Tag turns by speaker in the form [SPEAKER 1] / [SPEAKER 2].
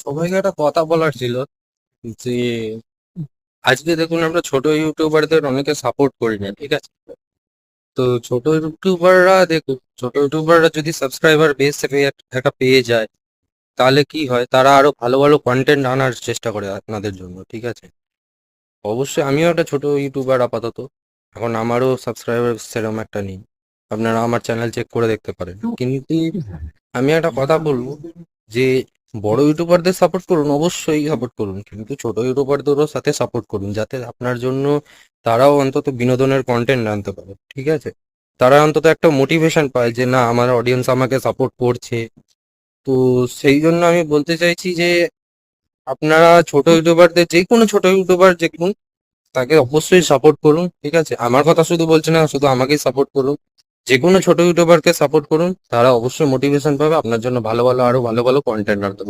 [SPEAKER 1] সবাইকে একটা কথা বলার ছিল যে আজকে দেখুন আমরা ছোট ইউটিউবারদের অনেকে সাপোর্ট করি না, ঠিক আছে? তো ছোট ইউটিউবাররা দেখুন, ছোট ইউটিউবাররা যদি সাবস্ক্রাইবার বেস থেকে একটা পেয়ে যায়, তাহলে কি হয়, তারা আরো ভালো ভালো কন্টেন্ট আনার চেষ্টা করে আপনাদের জন্য, ঠিক আছে? অবশ্যই আমিও একটা ছোট ইউটিউবার আপাতত, এখন আমারও সাবস্ক্রাইবার সেরকম একটা নেই। আপনারা আমার চ্যানেল চেক করে দেখতে পারেন, কিন্তু আমি একটা কথা বলবো যে বড় ইউটিউবারদের সাপোর্ট করুন, অবশ্যই সাপোর্ট করুন, কিন্তু ছোট ইউটিউবারদেরও সাথে সাপোর্ট করুন, যাতে আপনার জন্য তারাও অন্তত বিনোদনের কন্টেন্ট আনতে পারে, ঠিক আছে? তারা অন্তত একটা মোটিভেশন পায় যে না, আমার অডিয়েন্স আমাকে সাপোর্ট করছে। তো সেই জন্য আমি বলতে চাইছি যে আপনারা ছোট ইউটিউবারদের, যে কোনো ছোট ইউটিউবার দেখুন, তাকে অবশ্যই সাপোর্ট করুন, ঠিক আছে? আমার কথা শুধু বলছে না, শুধু আমাকেই সাপোর্ট করুন, যে কোনো ছোট ইউটিউবারকে সাপোর্ট করুন, তারা অবশ্যই মোটিভেশন পাবে, আপনার জন্য ভালো ভালো আরো ভালো ভালো কন্টেন্ট আনতে পারবে।